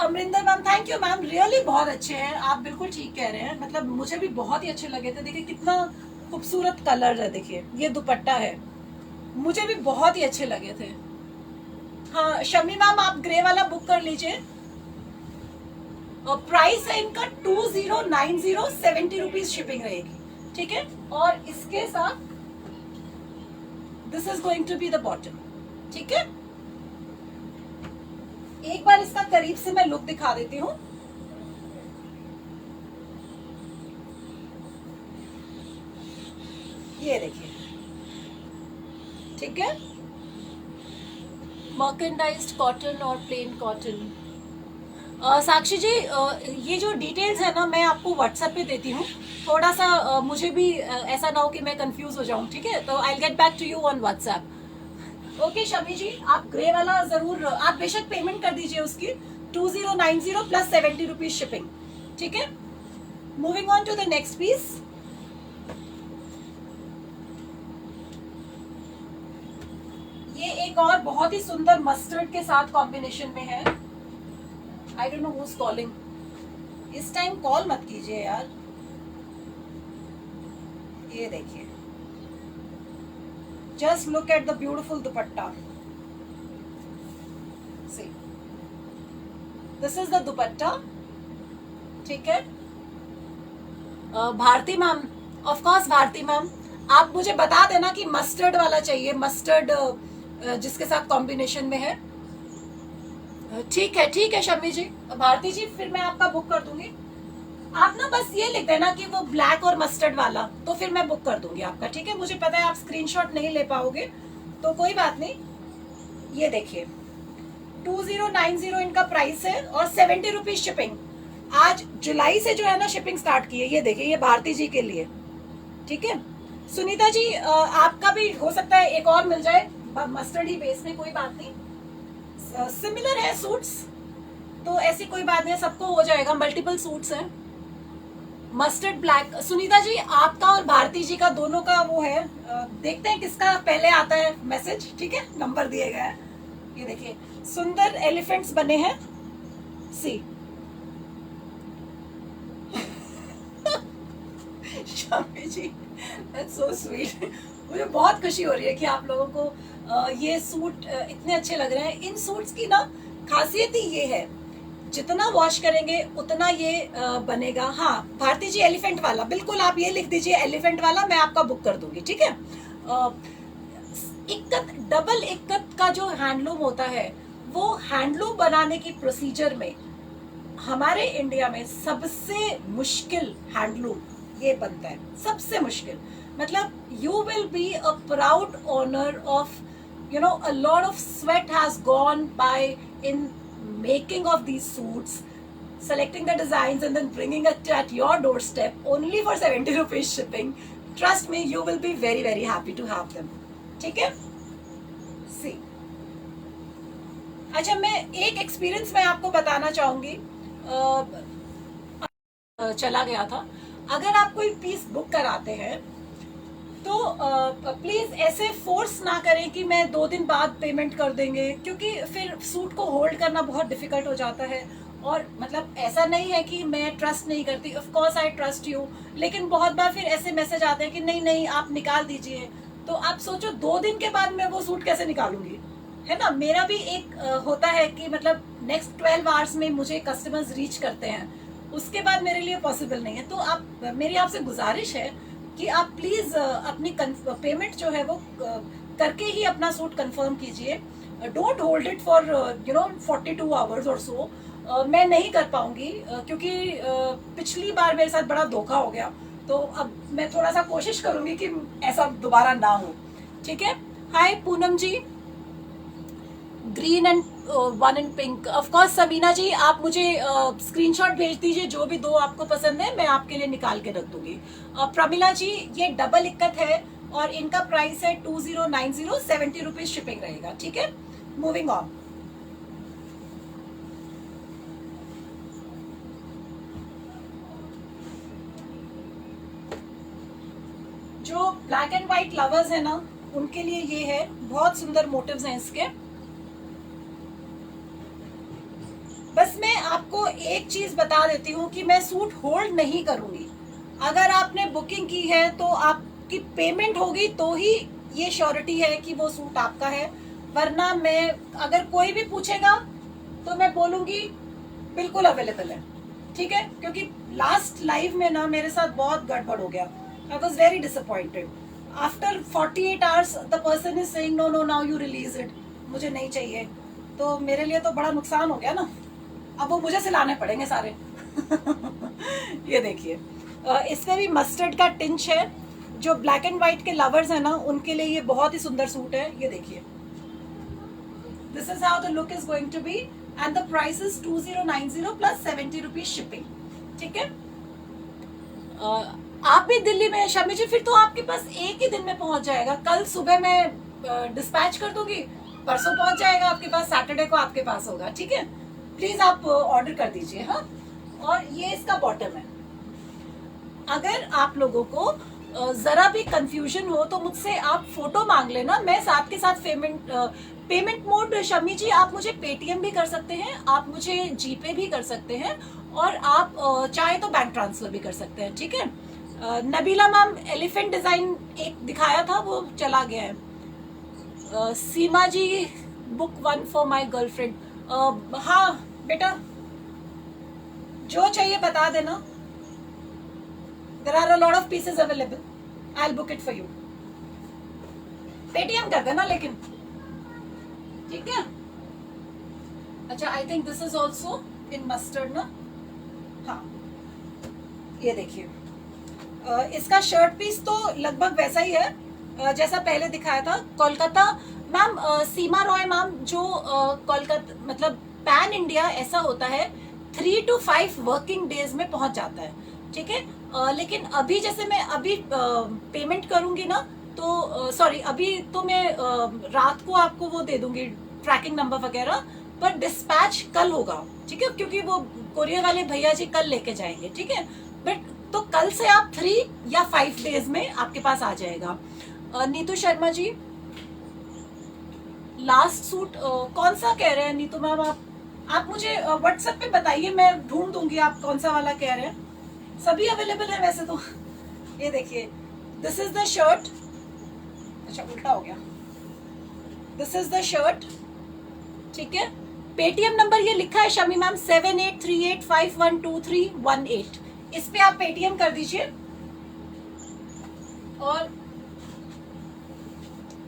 Amarinder ma'am, thank you ma'am, really बहुत अच्छे हैं आप, बिल्कुल ठीक कह रहे हैं। मतलब मुझे भी बहुत ही अच्छे लगे थे। देखिए कितना खूबसूरत कलर है, देखिए ये दुपट्टा है, मुझे भी बहुत ही अच्छे लगे थे। हाँ शमी मैम, आप ग्रे वाला बुक कर लीजिए। प्राइस है इनका 2090, 70 रुपीज शिपिंग रहेगी। ठीक है, और इसके साथ this is going to be the bottom. ठीक है, एक बार इसका करीब से मैं लुक दिखा देती हूँ। ये देखिए, ठीक है, मर्केंडाइज्ड कॉटन और प्लेन कॉटन। साक्षी जी, ये जो डिटेल्स है ना मैं आपको व्हाट्सएप पे देती हूँ। थोड़ा सा मुझे भी ऐसा ना हो कि मैं कंफ्यूज हो जाऊँ। ठीक है, तो I get back to you on WhatsApp. Okay Shami ji, आप ग्रे वाला जरूर, आप बेशक पेमेंट कर दीजिए उसकी 2090 प्लस 70 रुपीज शिपिंग। ठीक है, moving on to the next piece. ये एक और बहुत ही सुंदर मस्टर्ड के साथ कॉम्बिनेशन में है। I don't know who's calling, इस टाइम कॉल मत कीजिए यार। ये देखिए, just look at the beautiful dupatta. See, this is the dupatta. ठीक है, Bharti ma'am, of course Bharti ma'am, आप मुझे बता देना कि मस्टर्ड वाला चाहिए, मस्टर्ड जिसके साथ कॉम्बिनेशन में है। ठीक है शमी जी, भारती जी, फिर मैं आपका बुक कर दूंगी। आप ना बस ये लिख देना कि वो ब्लैक और मस्टर्ड वाला, तो फिर मैं बुक कर दूंगी आपका। ठीक है, मुझे पता है आप स्क्रीनशॉट नहीं ले पाओगे, तो कोई बात नहीं। ये देखिए 2090 इनका प्राइस है और 70 रुपीज शिपिंग। आज जुलाई से जो है ना शिपिंग स्टार्ट की है। ये देखिए, ये भारती जी के लिए। ठीक है, सुनीता जी, आपका भी हो सकता है एक और मिल जाए मस्टर्ड ही बेस में, कोई बात नहीं, सिमिलर है सूट्स, तो ऐसी कोई बात नहीं, सबको हो जाएगा, मल्टीपल सूट्स हैं। मस्टर्ड ब्लैक, सुनीता जी आपका और भारती जी का दोनों का वो है, देखते हैं किसका पहले आता है मैसेज। ठीक है, नंबर दिए गए हैं। ये देखिए सुंदर एलिफेंट्स बने हैं। सी शामी जी, दैट्स सो स्वीट। मुझे बहुत खुशी हो रही है कि आप लोगों को ये सूट इतने अच्छे लग रहे हैं। इन सूट्स की ना खासियत ही ये है, जितना वॉश करेंगे उतना ये बनेगा। हाँ भारती जी, एलिफेंट वाला, बिल्कुल आप ये लिख दीजिए एलिफेंट वाला, मैं आपका बुक कर दूंगी। ठीक है, इक्कत, डबल इक्कत का जो हैंडलूम होता है, वो हैंडलूम बनाने की प्रोसीजर में हमारे इंडिया में सबसे मुश्किल हैंडलूम ये बनता है, सबसे मुश्किल। मतलब you will be a proud owner of, you know, a lot of sweat has gone by in making of these suits, selecting the designs and then bringing it at your doorstep only for 70 rupees shipping. Trust me, you will be very very happy to have them. ठीक है? See, अच्छा, मैं एक experience मैं आपको बताना चाहूंगी। चला गया था। अगर आप कोई पीस बुक कराते हैं तो प्लीज ऐसे फोर्स ना करें कि मैं 2 दिन बाद पेमेंट कर देंगे, क्योंकि फिर सूट को होल्ड करना बहुत डिफिकल्ट हो जाता है। और मतलब ऐसा नहीं है कि मैं ट्रस्ट नहीं करती, of course I trust you, लेकिन बहुत बार फिर ऐसे मैसेज आते हैं कि नहीं नहीं आप निकाल दीजिए। तो आप सोचो 2 दिन के बाद मैं वो सूट कैसे निकालूंगी, है ना। मेरा भी एक होता है कि मतलब नेक्स्ट 12 आवर्स में मुझे कस्टमर्स रीच करते हैं, उसके बाद मेरे लिए पॉसिबल नहीं है। तो आप, मेरी आपसे गुजारिश है कि आप प्लीज अपनी पेमेंट जो है वो करके ही अपना सूट कंफर्म कीजिए। Don't hold it for 42 hours और सो। मैं नहीं कर पाऊंगी क्योंकि पिछली बार मेरे साथ बड़ा धोखा हो गया। तो अब मैं थोड़ा सा कोशिश करूंगी कि ऐसा दोबारा ना हो। ठीक है। Hi Poonam ji, green and 1 in pink. Of course Sameena ji, आप मुझे स्क्रीनशॉट भेज दीजिए, जो भी 2 आपको पसंद है मैं आपके लिए निकाल के रख दूंगी। प्रमिला जी, ये डबल इक्कत है और इनका प्राइस है 2090, 70 रुपीज शिपिंग रहेगा। ठीक है, मूविंग ऑन। जो ब्लैक एंड व्हाइट लवर्स है ना, उनके लिए ये है, बहुत सुंदर मोटिव्स हैं इसके। बस मैं आपको एक चीज बता देती हूँ कि मैं सूट होल्ड नहीं करूंगी। अगर आपने बुकिंग की है तो आपकी पेमेंट होगी तो ही ये श्योरिटी है कि वो सूट आपका है, वरना मैं, अगर कोई भी पूछेगा तो मैं बोलूंगी बिल्कुल अवेलेबल है। ठीक है, क्योंकि लास्ट लाइव में ना मेरे साथ बहुत गड़बड़ हो गया। I was very disappointed. After 48 hours the person is saying no no now you release it, मुझे नहीं चाहिए। तो मेरे लिए तो बड़ा नुकसान हो गया ना, अब वो मुझे सिलाने पड़ेंगे सारे। ये देखिए, इसमें भी मस्टर्ड का टिंच है। जो ब्लैक एंड व्हाइट के लवर्स है ना, उनके लिए ये बहुत ही सुंदर सूट है। ये देखिए, this is how the look is going to be and the price is 2090 plus 70 rupees shipping. ठीक है। आप भी दिल्ली में, शमी जी, फिर तो आपके पास एक ही दिन में पहुंच जाएगा। कल सुबह मैं डिस्पैच कर दूंगी, परसों पहुंच जाएगा आपके पास, सैटरडे को आपके पास होगा। ठीक है, प्लीज आप ऑर्डर कर दीजिए। हाँ, और ये इसका बॉटम है। अगर आप लोगों को जरा भी कंफ्यूजन हो तो मुझसे आप फोटो मांग लेना, मैं साथ के साथ पेमेंट मोड, शमी जी आप मुझे पेटीएम भी कर सकते हैं, आप मुझे जीपे भी कर सकते हैं, और आप चाहे तो बैंक ट्रांसफर भी कर सकते हैं। ठीक है। नबीला मैम, एलिफेंट डिजाइन एक दिखाया था वो चला गया है। सीमा जी, बुक 1 फॉर माई गर्लफ्रेंड। हाँ बेटा, जो चाहिए बता देना। There are a lot of pieces available. I'll book it for you. Paytm कर देना लेकिन, ठीक है। अच्छा, I think this is also in mustard ना। हाँ, ये देखिए, इसका शर्ट पीस तो लगभग वैसा ही है जैसा पहले दिखाया था। कोलकाता मैम, सीमा रॉय मैम, जो कोलकाता मतलब पैन इंडिया ऐसा होता है 3 to 5 वर्किंग डेज में पहुंच जाता है। ठीक है। लेकिन अभी जैसे मैं अभी पेमेंट करूंगी ना, तो सॉरी, अभी तो मैं रात को आपको वो दे दूंगी ट्रैकिंग नंबर वगैरह, पर डिस्पैच कल होगा। ठीक है, क्योंकि वो कोरियर वाले भैया जी कल लेके जाएंगे। ठीक है, बट तो कल से आप 3 या 5 डेज में आपके पास आ जाएगा। नीतू शर्मा जी, लास्ट सूट कौन सा कह रहे हैं नीतू मैम? आप मुझे व्हाट्सएप पे बताइए, मैं ढूंढ दूंगी आप कौन सा वाला कह रहे हैं। सभी अवेलेबल है वैसे तो। ये देखिए, दिस इज द शर्ट। अच्छा, उल्टा हो गया। This is the shirt. ठीक है, पेटीएम नंबर ये लिखा है शमी मैम 7838512318। इस पे आप पेटीएम कर दीजिए। और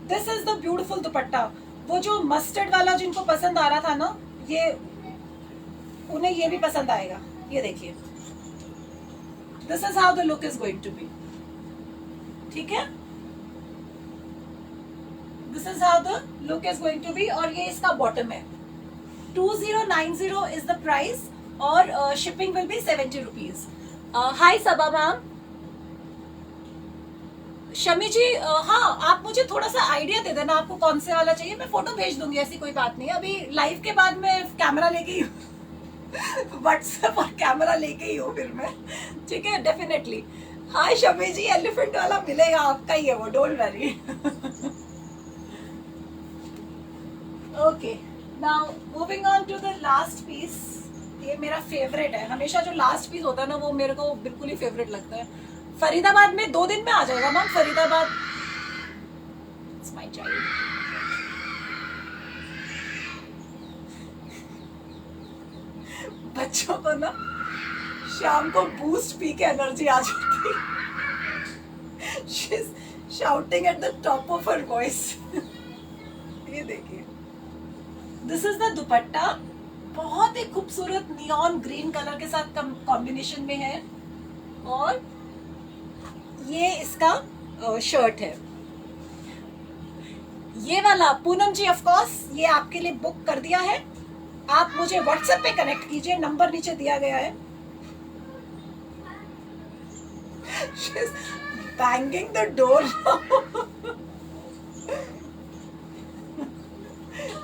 दिस इज द ब्यूटीफुल दुपट्टा। वो जो मस्टर्ड वाला जिनको पसंद आ रहा था ना, ये उन्हें ये भी पसंद आएगा। ये देखिए, this is how the look is going to be. ठीक है, this is how the look is going to be. और ये इसका बॉटम है। 2090 इज द प्राइस और shipping will be 70 rupees. Hi Saba ma'am. Shami ji, हाँ आप मुझे थोड़ा सा आइडिया दे देना आपको कौन से वाला चाहिए, मैं फोटो भेज दूंगी, ऐसी कोई बात नहीं। अभी लाइव के बाद मैं कैमरा लेके ही व्हाट्सएप और कैमरा लेके ही हूँ फिर मैं। ठीक है, definitely. Hi Shami ji, elephant वाला मिलेगा, आपका ही है वो, don't worry. Okay, now moving on to the last piece. ये मेरा फेवरेट है, हमेशा जो लास्ट पीस होता है ना वो मेरे को बिल्कुल ही फेवरेट लगता है। फरीदाबाद में 2 दिन में आ जाएगा ma'am, Faridabad. It's my child. बच्चों को ना शाम को बूस्ट पी के एनर्जी आ जाती है। She is shouting at the top of her voice. ये देखिए, दिस इज द दुपट्टा, बहुत ही खूबसूरत नियॉन ग्रीन कलर के साथ कॉम्बिनेशन में है। और ये इसका शर्ट है। ये वाला पूनम जी ऑफ कोर्स ये आपके लिए बुक कर दिया है। आप मुझे व्हाट्सएप पे कनेक्ट कीजिए, नंबर नीचे दिया गया है। Banging the door.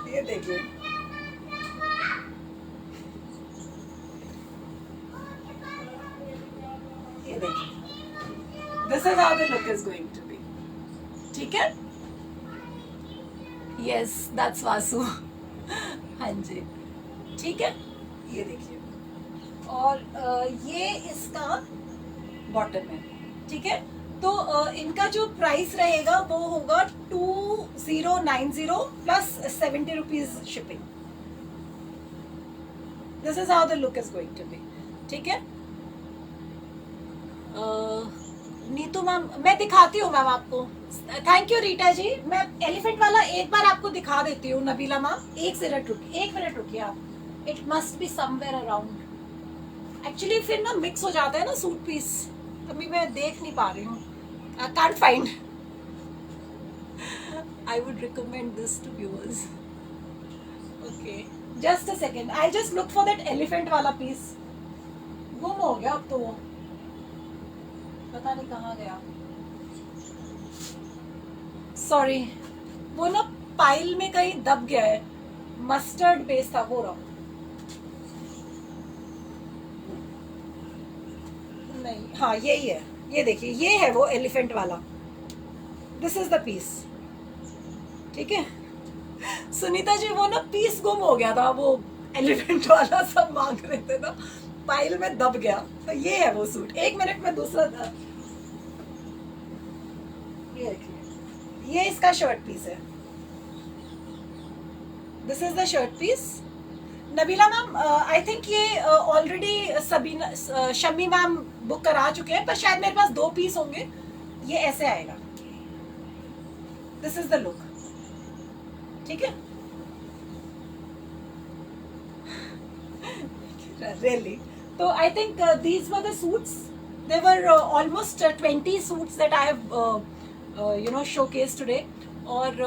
ये देखिए, ये देखिए, this is how the look is going to be. ठीक है, यस दैट्स वासु। हाँ जी, ठीक है, ये देखिए। और ये इसका बॉटम है। ठीक है, तो इनका जो प्राइस रहेगा वो होगा 2090 plus 70 rupees shipping. This is how the look is going to be. ठीक है, नीतू मैम मैं दिखाती हूँ मैम आपको। Thank you Rita ji. मैं एलिफेंट वाला एक बार आपको दिखा देती हूँ नबीला मैम। एक मिनट रुकिए आप। It must be somewhere around. Actually फिर ना मिक्स हो जाता है ना सूट पीस, अभी मैं देख नहीं पा रही हूँ। I can't find. I would recommend this to viewers. Okay, just a second, I just look for that elephant वाला पीस। गुम हो गया अब तो वो, पता नहीं कहाँ गया। सॉरी, वो ना पाइल में कहीं दब गया है। मस्टर्ड बेस था वो। रहा नहीं, हाँ यही है। ये देखिए, ये है वो एलिफेंट वाला। This is the piece. ठीक है सुनीता जी, वो ना पीस गुम हो गया था, वो एलिफेंट वाला सब मांग रहे थे ना, पाइल में दब गया। तो ये है वो सूट। 1 मिनट में दूसरा था। ये देखिए, ये इसका शर्ट पीस है। This is the shirt piece. Nabeela ma'am, I think ये already Sabina Shami ma'am book करा चुके हैं, पर शायद मेरे पास 2 पीस होंगे। ये ऐसे आएगा। This is the look. ठीक है, really, तो I think these were the suits. There were almost 20 suits that I have showcased today. और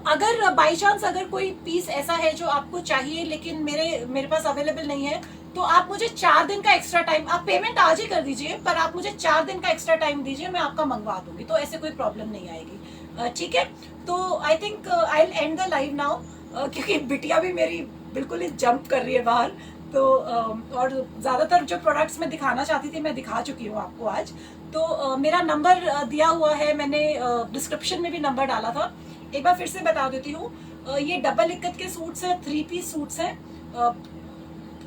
अगर बाई चांस अगर कोई पीस ऐसा है जो आपको चाहिए लेकिन मेरे पास अवेलेबल नहीं है, तो आप मुझे 4 दिन का एक्स्ट्रा टाइम, आप पेमेंट आज ही कर दीजिए, पर आप मुझे 4 दिन का एक्स्ट्रा टाइम दीजिए, मैं आपका मंगवा दूंगी, तो ऐसे कोई प्रॉब्लम नहीं आएगी। ठीक है, तो I think I will and the live now, क्योंकि बिटिया भी मेरी बिल्कुल ही जंप कर रही है बाहर। तो और ज़्यादातर जो प्रोडक्ट्स मैं दिखाना चाहती थी मैं दिखा चुकी हूँ आपको आज। तो मेरा नंबर दिया हुआ है, मैंने डिस्क्रिप्शन में भी नंबर डाला था। एक बार फिर से बता देती हूँ, ये डबल इक्कत के सूट्स हैं, 3 पीस सूट्स हैं,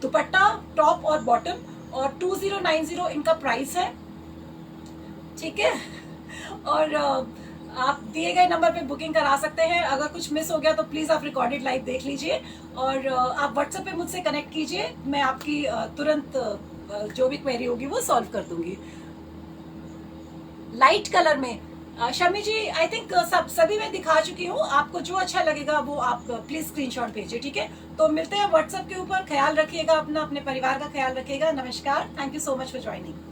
दुपट्टा, टॉप और बॉटम, और 2090 इनका प्राइस है। ठीक है, और आप दिए गए नंबर पे बुकिंग करा सकते हैं। अगर कुछ मिस हो गया तो प्लीज़ आप रिकॉर्डेड लाइव देख लीजिए, और आप व्हाट्सएप पे मुझसे कनेक्ट कीजिए, मैं आपकी तुरंत जो भी क्वेरी होगी वो सॉल्व कर दूंगी। लाइट कलर में शमी जी आई थिंक सभी मैं दिखा चुकी हूँ, आपको जो अच्छा लगेगा वो आप प्लीज स्क्रीनशॉट भेजिए, ठीक है। तो मिलते हैं व्हाट्सएप के ऊपर, ख्याल रखिएगा अपना, अपने परिवार का ख्याल रखिएगा। नमस्कार, thank you so much for joining.